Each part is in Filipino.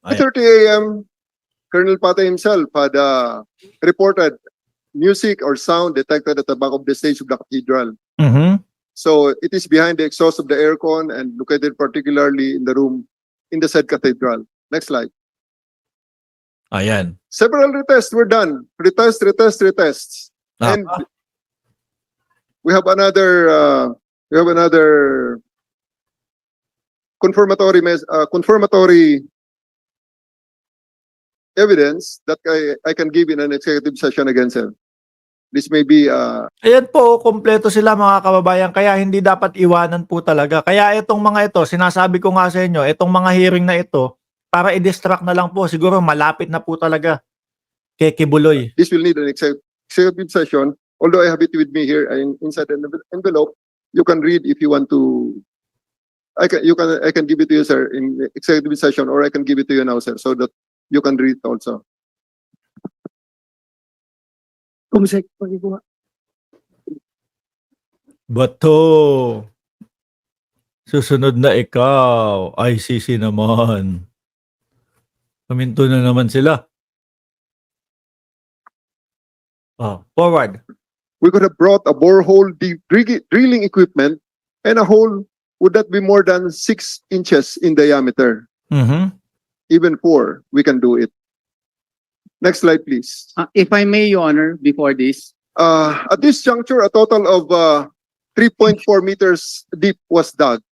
Ayan. 2:30 a.m., Colonel Pata himself had reported music or sound detected at the back of the stage of the cathedral. Mhm. So it is behind the exhaust of the aircon and located particularly in the room in the said cathedral. Next slide. Ayan. Several retests were done. Retests. And Ah, we have another confirmatory evidence that I can give in an executive session against him. This may be ayan po, kompleto sila mga kababayan, kaya hindi dapat iwanan po talaga. Kaya itong mga ito, sinasabi ko nga sa inyo, itong mga hearing na ito, para i-distract na lang po, siguro malapit na po talaga kay Kibuloy. this will need an executive session. Although I have it with me here inside an envelope, you can read if you want to. I can give it to you, sir, in executive session, or I can give it to you now, sir, so that you can read also. Kumsek, pagikuha. Bato, susunod na ikaw, ICC naman. Paminto na naman sila. Forward. We could have brought a borehole drilling equipment, and a hole would not be more than 6 inches in diameter. Mhm. Even 4, we can do it. Next slide, please. If I may, Your Honor, before this, At this juncture, a total of 3.4 meters deep was dug.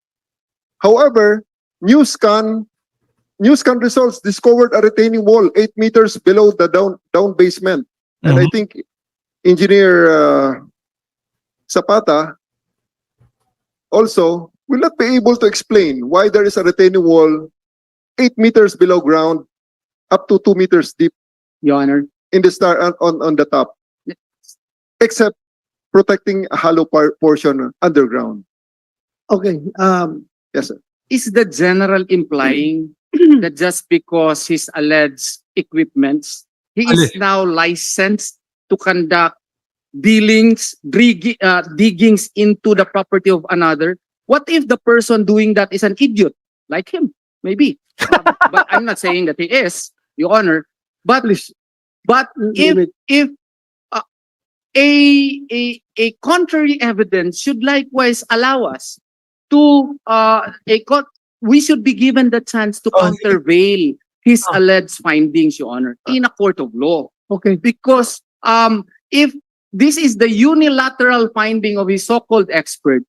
However, new scan results discovered a retaining wall 8 meters below the down basement. And I think Engineer Zapata also will not be able to explain why there is a retaining wall 8 meters below ground up to 2 meters deep Your Honor, in the on the top, except protecting a hollow portion underground. Okay, Yes, sir. is the general implying that just because his alleged equipments, he is Alleged. now licensed to conduct diggings into the property of another? What if the person doing that is an idiot, like him? Maybe. But I'm not saying that he is, Your Honor. But please. But limit. if a contrary evidence should likewise allow us to we should be given the chance to Oh, countervail his alleged findings, Your Honor, in a court of law. Okay, Because if this is the unilateral finding of his so-called expert,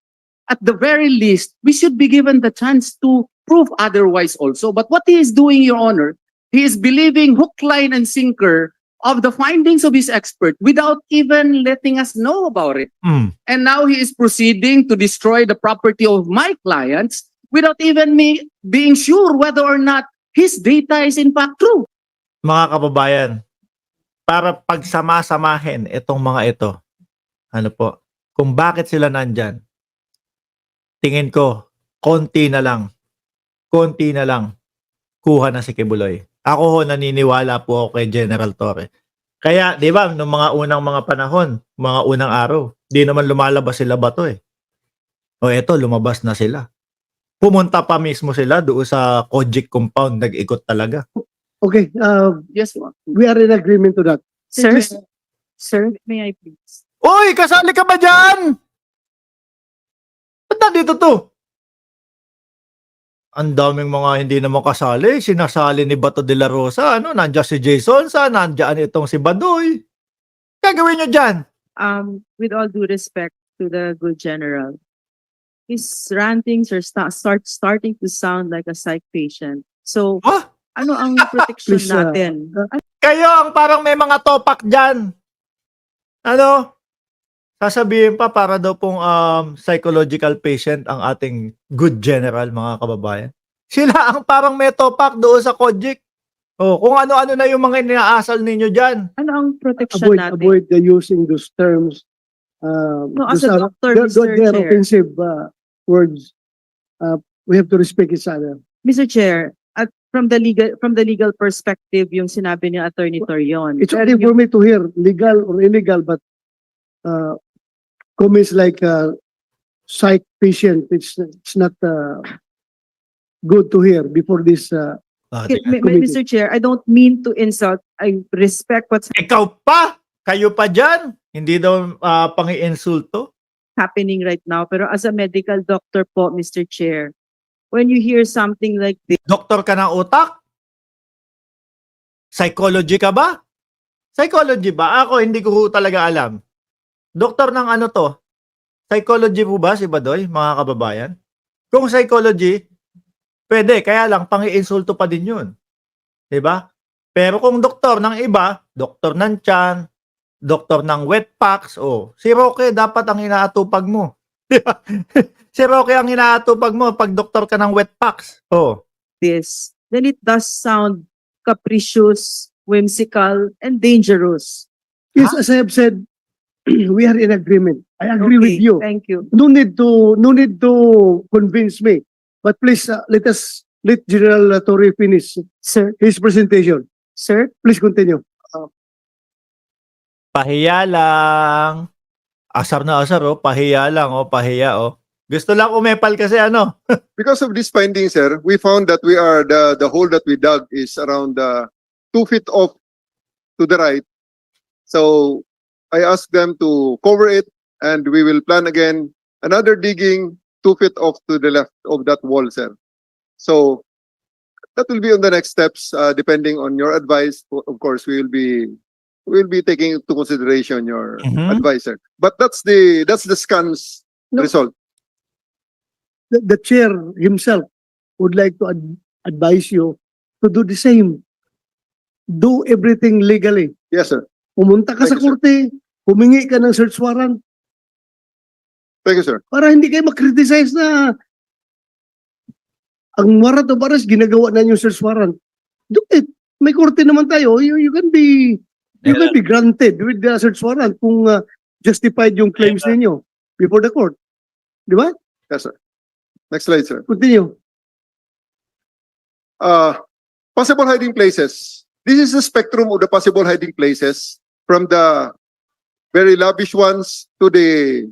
at the very least, we should be given the chance to prove otherwise also. But what he is doing, Your Honor, he is believing hook, line, and sinker of the findings of his expert without even letting us know about it. Mm. And now he is proceeding to destroy the property of my clients without even me being sure whether or not his data is in fact true. Mga kababayan, para pagsama-samahin itong mga ito, ano po, kung bakit sila nandyan, tingin ko, konti na lang, kuha na si Kibuloy. Ako ho, naniniwala po ako kay General Torre. Kaya, di ba, nung mga unang mga panahon, mga unang araw, di naman lumalabas sila Bato eh. O eto, lumabas na sila. Pumunta pa mismo sila doon sa Kojic compound, nag-ikot talaga. okay, Yes, Your Honor. we are in agreement to that. Sir, sir, may I please? Uy, kasali ka ba dyan? Ba't nandito to? Ang daming mga hindi naman kasali. Sinasali ni Bato de la Rosa. Ano? Nandiyan si Jason Sa, nandiyan itong si Badoy. Gagawin nyo dyan? With all due respect to the good general, his rantings are starting to sound like a psych patient. So, Ha? ano ang protection Please, natin? Kayo ang parang may mga topak dyan. Ano? Sasabihin pa para daw pong psychological patient ang ating good general, mga kababayan. Sila ang parang may topak doon sa Kojic. O, kung ano-ano na yung mga inaasal ninyo dyan. Ano ang protection natin? Avoid the using those terms. No, as those a doctor, Mr. they're Chair. offensive words. We have to respect each other. Mr. Chair, at from the legal perspective, yung sinabi ni Attorney Torion. It's only for me to hear legal or illegal, but comments like psych patient, it's not good to hear before this Mr. Chair, I don't mean to insult. I respect what's Ikaw pa! Kayo pa dyan! Hindi daw pangi-insulto. happening right now. Pero as a medical doctor po, Mr. Chair, when you hear something like this, Doktor ka ng utak? Psychology ka ba? Psychology ba? Ako, hindi ko ho talaga alam. Doktor ng ano to? Psychology po ba si Badoy, mga kababayan? Kung psychology, pwede. Kaya lang, pangi-insulto pa din yun. Diba? Pero kung doktor ng iba, doktor ng tiyan, doktor ng wet packs, si Roque dapat ang inaatupag mo. Diba? Si Roque ang inaatupag mo pag doktor ka ng wet packs. then it does sound capricious, whimsical, and dangerous. Yes, as I have said, we are in agreement. I agree with Okay, you. Thank you. No need to convince me. But please, let General Torre finish Sir, his presentation. sir, Please continue. Pahiya lang. Asar na asar, pahiya lang, pahiya, Gusto lang umepal kasi ano. Because of this finding, sir, we found that we are the hole that we dug is around 2 feet off to the right. So I asked them to cover it, and we will plan again another digging 2 feet off to the left of that wall, sir. So that will be on the next steps, depending on your advice. Of course, we will be taking into consideration your Mhm. advice, sir. But that's the scan's No. result. The chair himself would like to advise you to do the same. Do everything legally. Yes, sir. Pumunta ka Thank sa you, sir. korte, humingi ka ng search warrant Thank you, sir. para hindi kayo makriticize na ang warrant of arrest ginagawa na yung search warrant. Do it. May korte naman tayo. You can be granted with the search warrant kung justified yung claims ninyo before the court. Di ba? Yes, sir. Next slide, sir. Continue. Possible hiding places. This is the spectrum of the possible hiding places, from the very lavish ones to the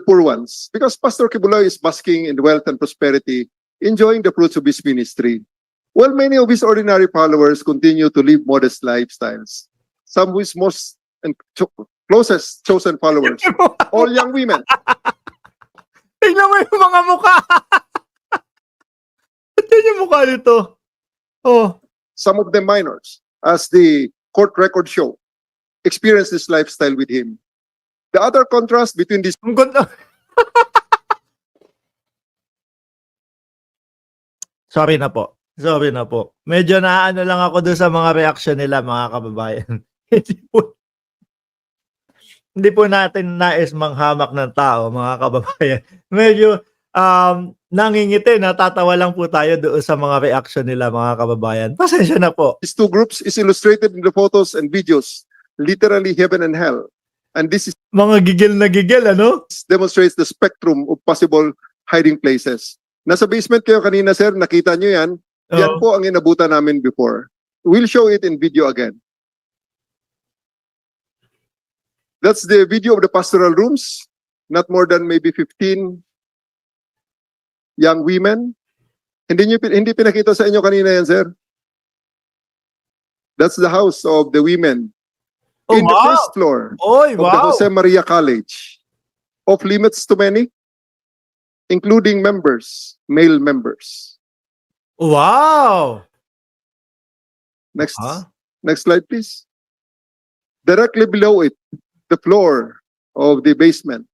poor ones. Because Pastor Kibuloy is basking in wealth and prosperity, enjoying the fruits of his ministry, while many of his ordinary followers continue to live modest lifestyles. Some of his most and closest chosen followers, all young women. Tingnan mo yung mga mukha. Tingnan yung mukha nito. Some of them minors, as the court records show, experience this lifestyle with him. The other contrast between these Ang ganda. Sorry na po. Medyo naano lang ako doon sa mga reaction nila, mga kababayan. Hindi po natin nais manghamak ng tao, mga kababayan. Medyo nangingiti, natatawa lang po tayo doon sa mga reaction nila, mga kababayan. Pasensya na po. these two groups is illustrated in the photos and videos, literally heaven and hell. And this Mga gigil na gigil, ano? demonstrates the spectrum of possible hiding places. Nasa basement kayo kanina, sir, nakita nyo yan. Yan Oo. po ang inabutan namin before. We'll show it in video again. That's the video of the pastoral rooms. Not more than maybe 15 young women. Hindi pinakita sa inyo kanina yan, sir. That's the house of the women. Oh, In the wow. first floor Oy, of the wow. Jose Maria College. Off limits to many, including members, male members. Wow. Next, Huh? next slide, please. Directly below it, the floor of the basement.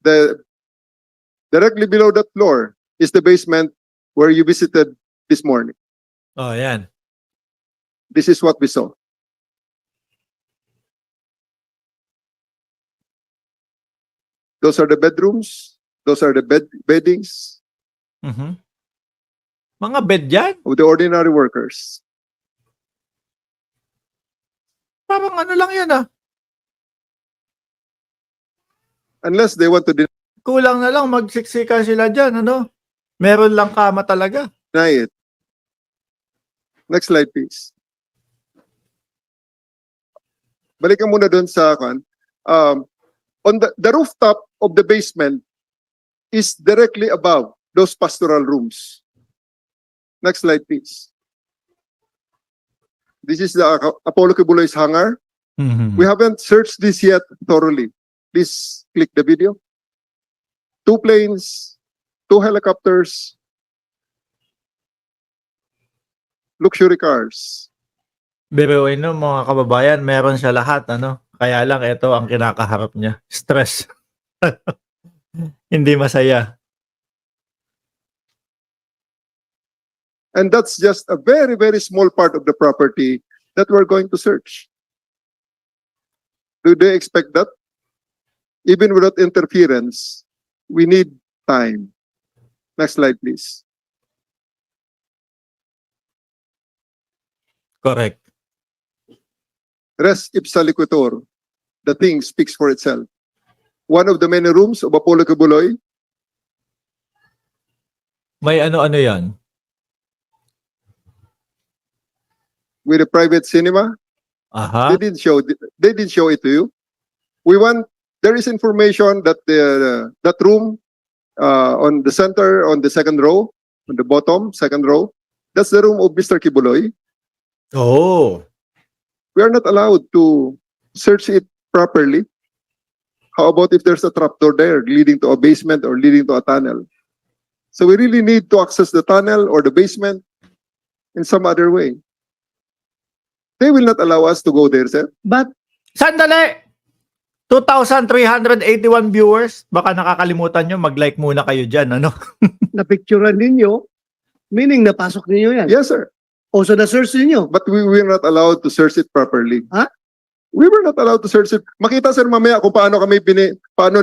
Directly below that floor is the basement where you visited this morning. Yan. This is what we saw. Those are the bedrooms. Those are the beddings Mhm. Mga bed yan. of the ordinary workers. Parang ano lang yan, Unless they want to Kulang na lang magsiksikan sila dyan, ano? Meron lang kama talaga. deny it. Next slide, please. Balikan muna doon sa kan. On the rooftop of the basement is directly above those pastoral rooms. Next slide, please. This is the Apollo Kibuloy's hangar. Mhm. We haven't searched this yet thoroughly. Please click the video. 2 planes, 2 helicopters, luxury cars. Biruin no, mga kababayan, meron siya lahat, ano? Kaya lang, ito ang kinakaharap niya. Stress. Hindi masaya. And that's just a very, very small part of the property that we're going to search. Do they expect that? Even without interference, we need time. Next slide, please. Correct. Res ipsa liquitor. The thing speaks for itself. One of the many rooms of Apollo Kibuloy, May ano-ano yan? with a private cinema. Aha. They didn't show it to you. There is information that that room on the center, on the second row, on the bottom, second row, that's the room of Mr. Kibuloy. Oh. We are not allowed to search it properly. How about if there's a trapdoor there leading to a basement or leading to a tunnel? So we really need to access the tunnel or the basement in some other way. They will not allow us to go there, sir. But Sandali! 2,381 viewers. Baka nakakalimutan nyo, mag-like muna kayo dyan, ano? napicturean ninyo, meaning napasok ninyo yan. Yes, sir. O so na-search ninyo. But we were not allowed to search it properly. Huh? We were not allowed to search it. Makita, sir, mamaya kung paano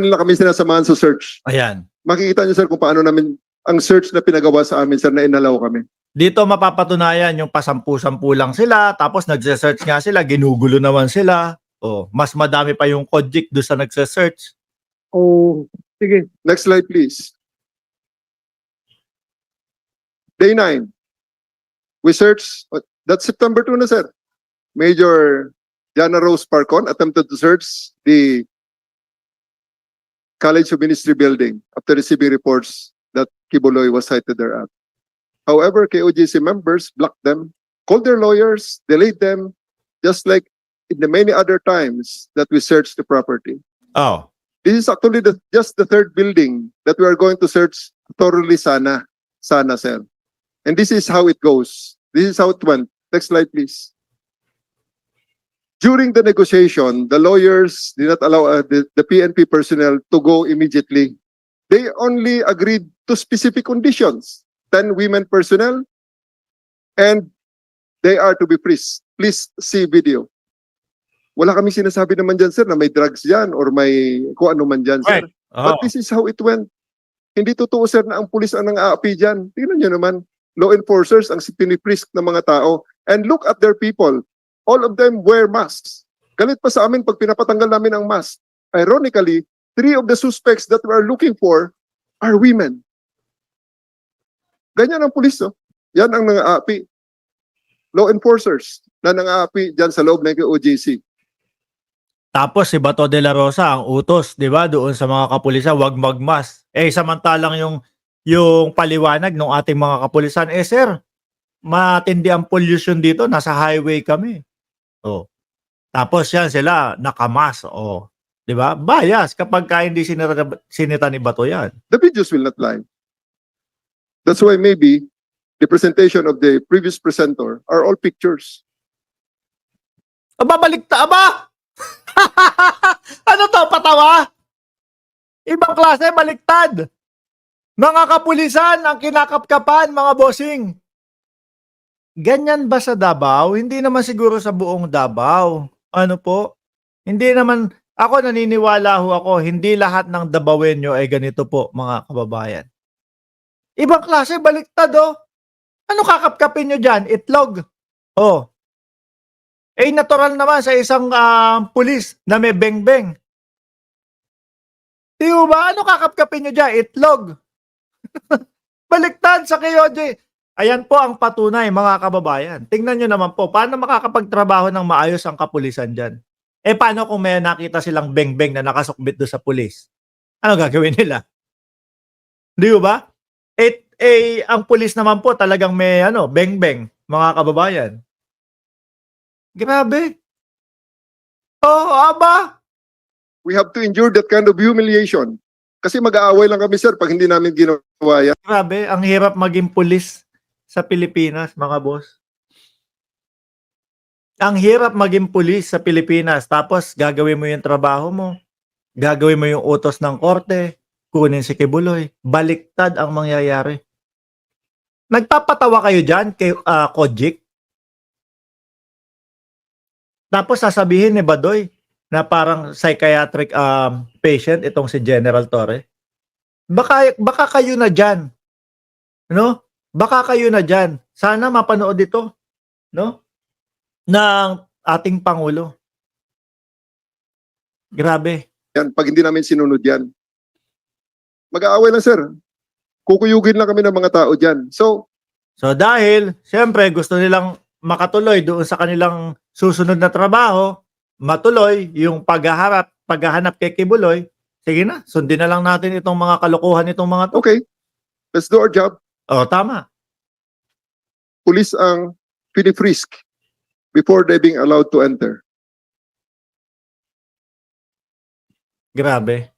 nila kami sinasamahan sa search. Ayan. Makikita niyo, sir, kung paano namin ang search na pinagawa sa amin, sir, na inalaw kami. Dito mapapatunayan yung pasampu-sampu lang sila, tapos nagse-search nga sila, ginugulo naman sila. Oh, mas madami pa yung Kojik doon sa nagse-search. O, sige. Next slide, please. Day 9. We searched, that's September 2 na, sir. Major Jana Rose Parcon attempted to search the College of Ministry building after receiving reports that Kibuloy was sighted thereat. However, KOJC members blocked them, called their lawyers, delayed them, just like in the many other times that we searched the property. Oh. This is actually just the third building that we are going to search thoroughly sana, sir. And this is how it goes. This is how it went. Next slide, please. During the negotiation, the lawyers did not allow the PNP personnel to go immediately. They only agreed to specific conditions. 10 women personnel, and they are to be freed. Please see video. Wala kaming sinasabi naman dyan, sir, na may drugs dyan or may kung ano man dyan, sir. Right. Oh. But this is how it went. Hindi totoo, sir, na ang pulis ang nang-aapi dyan. Tingnan nyo naman, law enforcers ang piniprisk ng mga tao. And look at their people. All of them wear masks. Galit pa sa amin pag pinapatanggal namin ang mask. Ironically, 3 of the suspects that we are looking for are women. Ganyan ang pulis, no? Yan ang nang-aapi. Law enforcers na nang-aapi dyan sa loob ng OJC. Tapos si Bato de la Rosa ang utos, 'di ba, doon sa mga kapulisan, wag magmas. Samantalang yung paliwanag ng ating mga kapulisan, sir, matindi ang pollution dito, nasa highway kami. Oh. Tapos yan sila nakamas, 'di ba? Bias kapag hindi sinita ni Bato yan. The videos will not lie. That's why maybe the presentation of the previous presenter are all pictures. Aba! Ano to, patawa? Ibang klase, baliktad. Mga kapulisan ang kinakapkapan, mga bossing. Ganyan ba sa Davao? Hindi naman siguro sa buong Davao. Ano po? Hindi naman, ako naniniwala ako, hindi lahat ng Davaoenyo ay ganito po, mga kababayan. Ibang klase, baliktad Ano kakapkapin nyo dyan? Itlog. Natural naman sa isang pulis na may beng-beng. Di ba? Ano kakapkapin nyo dyan? Itlog. Baliktad sa KOJ. Ayan po ang patunay, mga kababayan. Tingnan nyo naman po, paano makakapagtrabaho ng maayos ang kapulisan dyan? Paano kung may nakita silang beng-beng na nakasukbit doon sa pulis? Ano gagawin nila? Di ba? Ang pulis naman po talagang may beng-beng, mga kababayan. Grabe. Oh, aba. We have to endure that kind of humiliation. Kasi mag-aaway lang kami, sir, pag hindi namin ginawa yan. Grabe, ang hirap maging pulis sa Pilipinas, mga boss. Ang hirap maging pulis sa Pilipinas, tapos gagawin mo yung trabaho mo, gagawin mo yung utos ng korte, kunin si Kibuloy, baliktad ang mangyayari. Nagpapatawa kayo dyan kay Kojik? Tapos sasabihin ni Badoy na parang psychiatric patient itong si General Torre. Baka kayo na dyan. No? Baka kayo na dyan. Sana mapanood ito, no? Ng ating Pangulo. Grabe. Yan, pag hindi namin sinunod yan. Mag-aaway lang, sir. Kukuyugin lang kami ng mga tao dyan. So, Dahil, siyempre, gusto nilang makatuloy doon sa kanilang susunod na trabaho, matuloy yung paghahanap kay Kibuloy, sige na, sundin na lang natin itong mga kalokohan itong mga to. okay. Let's do our job. Oh, tama. Police ang pinifrisk before they being allowed to enter. Grabe.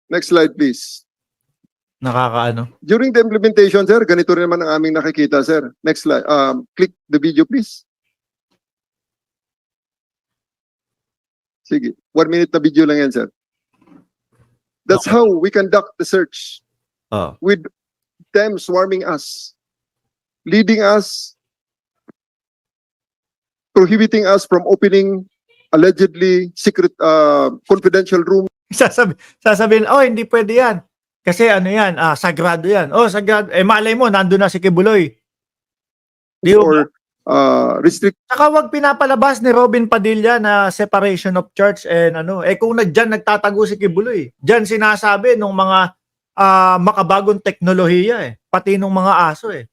Next slide, please. Nakakaano. During the implementation, sir, ganito rin naman ang aming nakikita, sir. Next slide. Click the video, please. Sige. 1 minute na video lang yan, sir. That's how we conduct the search. Oh. With them swarming us, leading us, prohibiting us from opening allegedly secret, confidential room. Sasabihin, oh, hindi pwede yan. Kasi ano yan, sagrado yan. Oh, sagrado. Eh, malay mo, nandun na si Kibuloy. Di ba? Or restrict. Saka wag pinapalabas ni Robin Padilla na separation of church and ano. Eh kung dyan nagtatago si Kibuloy, dyan sinasabi nung mga makabagong teknolohiya eh. Pati nung mga aso eh.